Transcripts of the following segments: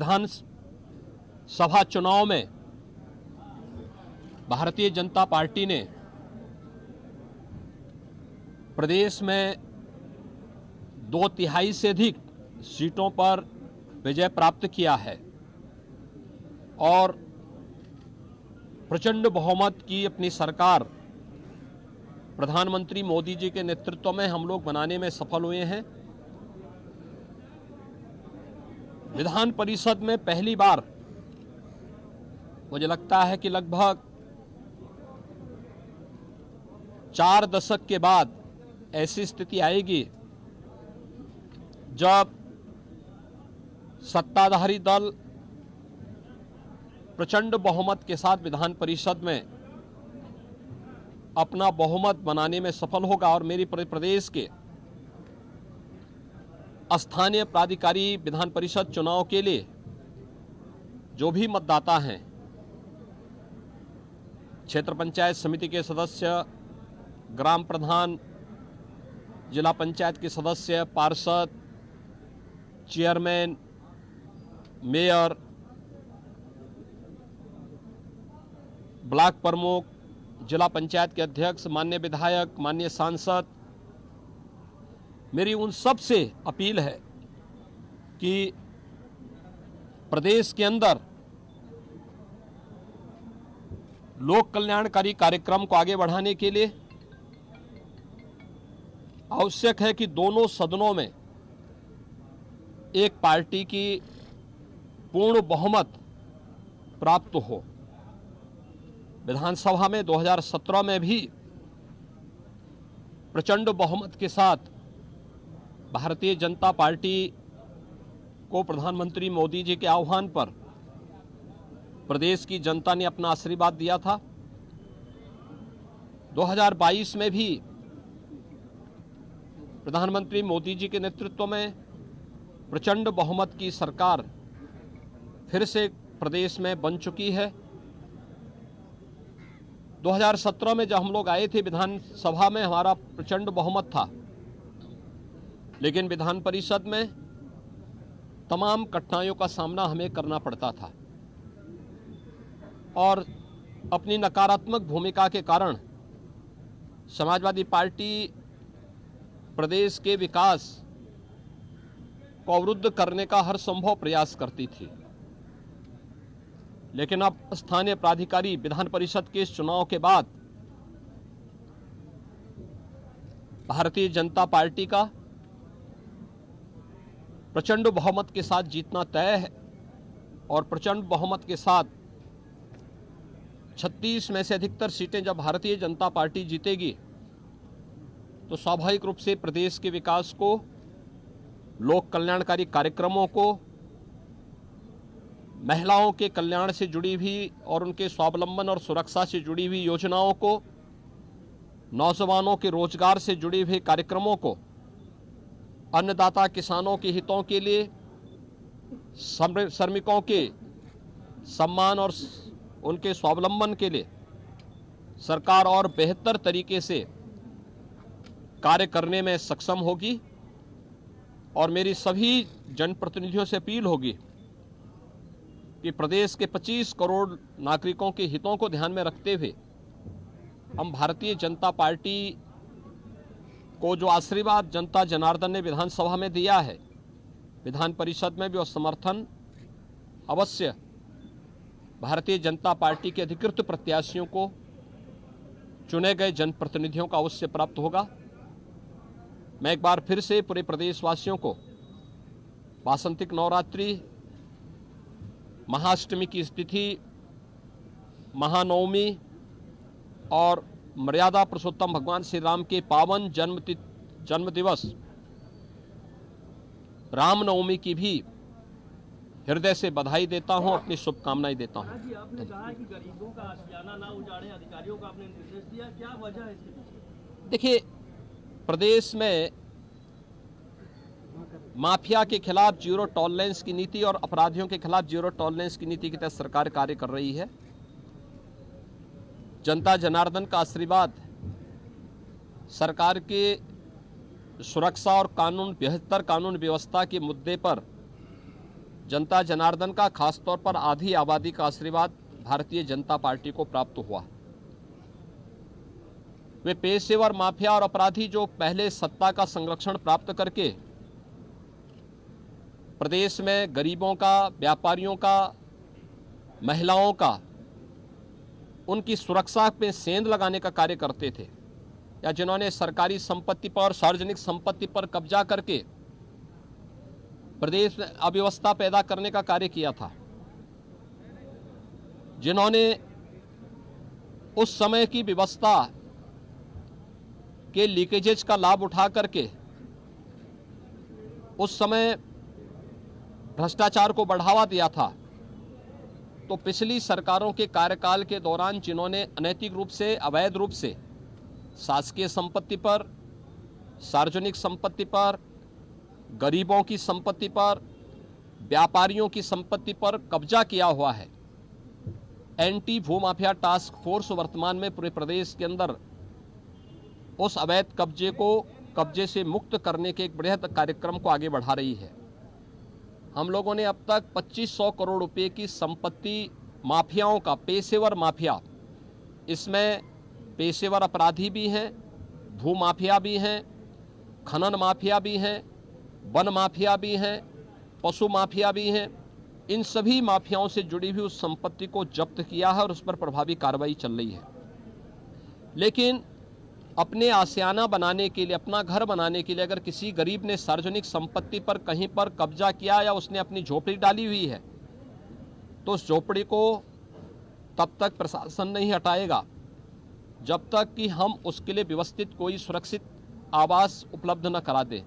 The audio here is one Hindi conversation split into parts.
विधानसभा चुनाव में भारतीय जनता पार्टी ने प्रदेश में 2/3 से अधिक सीटों पर विजय प्राप्त किया है और प्रचंड बहुमत की अपनी सरकार प्रधानमंत्री मोदी जी के नेतृत्व में हम लोग बनाने में सफल हुए हैं। विधान परिषद में पहली बार मुझे लगता है कि लगभग 4 दशक के बाद ऐसी स्थिति आएगी जब सत्ताधारी दल प्रचंड बहुमत के साथ विधान परिषद में अपना बहुमत बनाने में सफल होगा और मेरी प्रदेश के स्थानीय प्राधिकारी विधान परिषद चुनाव के लिए जो भी मतदाता हैं, क्षेत्र पंचायत समिति के सदस्य, ग्राम प्रधान, जिला पंचायत के सदस्य, पार्षद, चेयरमैन, मेयर, ब्लॉक प्रमुख, जिला पंचायत के अध्यक्ष, माननीय विधायक, माननीय सांसद, मेरी उन सब से अपील है कि प्रदेश के अंदर लोक कल्याणकारी कार्यक्रम को आगे बढ़ाने के लिए आवश्यक है कि दोनों सदनों में एक पार्टी की पूर्ण बहुमत प्राप्त हो। विधानसभा में 2017 में भी प्रचंड बहुमत के साथ भारतीय जनता पार्टी को प्रधानमंत्री मोदी जी के आह्वान पर प्रदेश की जनता ने अपना आशीर्वाद दिया था। 2022 में भी प्रधानमंत्री मोदी जी के नेतृत्व में प्रचंड बहुमत की सरकार फिर से प्रदेश में बन चुकी है। 2017 में जब हम लोग आए थे विधानसभा में हमारा प्रचंड बहुमत था, लेकिन विधान परिषद में तमाम कठिनाइयों का सामना हमें करना पड़ता था और अपनी नकारात्मक भूमिका के कारण समाजवादी पार्टी प्रदेश के विकास को अवरुद्ध करने का हर संभव प्रयास करती थी। लेकिन अब स्थानीय प्राधिकारी विधान परिषद के इस चुनाव के बाद भारतीय जनता पार्टी का प्रचंड बहुमत के साथ जीतना तय है और प्रचंड बहुमत के साथ 36 में से अधिकतर सीटें जब भारतीय जनता पार्टी जीतेगी तो स्वाभाविक रूप से प्रदेश के विकास को, लोक कल्याणकारी कार्यक्रमों को, महिलाओं के कल्याण से जुड़ी हुई और उनके स्वावलंबन और सुरक्षा से जुड़ी हुई योजनाओं को, नौजवानों के रोजगार से जुड़े हुए कार्यक्रमों को, अन्नदाता किसानों के हितों के लिए, श्रमिकों के सम्मान और उनके स्वावलंबन के लिए सरकार और बेहतर तरीके से कार्य करने में सक्षम होगी। और मेरी सभी जनप्रतिनिधियों से अपील होगी कि प्रदेश के 25 करोड़ नागरिकों के हितों को ध्यान में रखते हुए हम भारतीय जनता पार्टी को जो आशीर्वाद जनता जनार्दन ने विधानसभा में दिया है, विधान परिषद में भी और समर्थन अवश्य भारतीय जनता पार्टी के अधिकृत प्रत्याशियों को, चुने गए जनप्रतिनिधियों का अवश्य प्राप्त होगा। मैं एक बार फिर से पूरे प्रदेशवासियों को वासंतिक नवरात्रि, महाअष्टमी की स्थिति, महानवमी और मर्यादा पुरुषोत्तम भगवान श्री राम के पावन जन्म दिवस रामनवमी की भी हृदय से बधाई देता हूं, अपनी शुभकामनाएं देता हूं। जी, आपने कहा कि गरीबों का आशियाना ना उजाड़े, अधिकारियों को आपने निर्देश दिया, क्या वजह है इसके पीछे? देखिए, प्रदेश में माफिया के खिलाफ जीरो टॉलरेंस की नीति और अपराधियों के खिलाफ जीरो टॉलरेंस की नीति के तहत सरकार कार्य कर रही है। जनता जनार्दन का आशीर्वाद सरकार के सुरक्षा और बेहतर कानून व्यवस्था के मुद्दे पर जनता जनार्दन का, खासतौर पर आधी आबादी का आशीर्वाद भारतीय जनता पार्टी को प्राप्त हुआ। वे पेशेवर माफिया और अपराधी जो पहले सत्ता का संरक्षण प्राप्त करके प्रदेश में गरीबों का, व्यापारियों का, महिलाओं का, उनकी सुरक्षा में सेंध लगाने का कार्य करते थे, या जिन्होंने सरकारी संपत्ति पर, सार्वजनिक संपत्ति पर कब्जा करके प्रदेश में अव्यवस्था पैदा करने का कार्य किया था, जिन्होंने उस समय की व्यवस्था के लीकेजेज का लाभ उठा करके उस समय भ्रष्टाचार को बढ़ावा दिया था, तो पिछली सरकारों के कार्यकाल के दौरान जिन्होंने अनैतिक रूप से, अवैध रूप से शासकीय संपत्ति पर, सार्वजनिक संपत्ति पर, गरीबों की संपत्ति पर, व्यापारियों की संपत्ति पर कब्जा किया हुआ है, एंटी भूमाफिया टास्क फोर्स वर्तमान में पूरे प्रदेश के अंदर उस अवैध कब्जे से मुक्त करने के एक बृहद कार्यक्रम को आगे बढ़ा रही है। हम लोगों ने अब तक 2500 करोड़ रुपए की संपत्ति माफियाओं का, पेशेवर माफिया, इसमें पेशेवर अपराधी भी हैं, भूमाफिया भी हैं, खनन माफिया भी हैं, वन माफिया भी हैं, पशु माफिया भी हैं, इन सभी माफियाओं से जुड़ी हुई उस संपत्ति को जब्त किया है और उस पर प्रभावी कार्रवाई चल रही है। लेकिन अपने आशियाना बनाने के लिए, अपना घर बनाने के लिए अगर किसी गरीब ने सार्वजनिक संपत्ति पर कहीं पर कब्जा किया या उसने अपनी झोपड़ी डाली हुई है, तो उस झोपड़ी को तब तक प्रशासन नहीं हटाएगा जब तक कि हम उसके लिए व्यवस्थित कोई सुरक्षित आवास उपलब्ध न करा दें।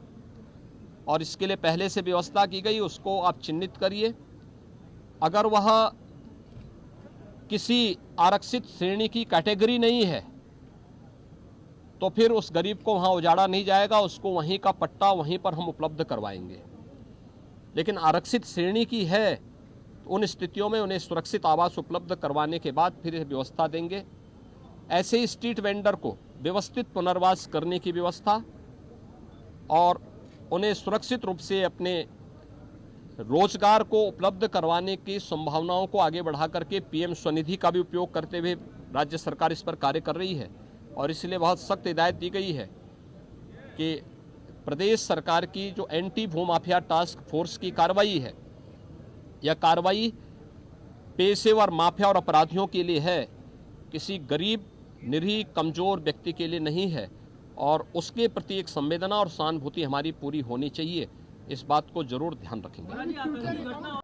और इसके लिए पहले से व्यवस्था की गई, उसको आप चिन्हित करिए। अगर वह किसी आरक्षित श्रेणी की कैटेगरी नहीं है तो फिर उस गरीब को वहां उजाड़ा नहीं जाएगा, उसको वहीं का पट्टा वहीं पर हम उपलब्ध करवाएंगे। लेकिन आरक्षित श्रेणी की है तो उन स्थितियों में उन्हें सुरक्षित आवास उपलब्ध करवाने के बाद फिर व्यवस्था देंगे। ऐसे ही स्ट्रीट वेंडर को व्यवस्थित पुनर्वास करने की व्यवस्था और उन्हें सुरक्षित रूप से अपने रोजगार को उपलब्ध करवाने की संभावनाओं को आगे बढ़ा करके पीएम स्वनिधि का भी उपयोग करते हुए राज्य सरकार इस पर कार्य कर रही है। और इसलिए बहुत सख्त हिदायत दी गई है कि प्रदेश सरकार की जो एंटी भूमाफिया टास्क फोर्स की कार्रवाई है, यह कार्रवाई पेशेवर माफिया और अपराधियों के लिए है, किसी गरीब, निरीह, कमजोर व्यक्ति के लिए नहीं है। और उसके प्रति एक संवेदना और सहानुभूति हमारी पूरी होनी चाहिए। इस बात को जरूर ध्यान रखेंगे।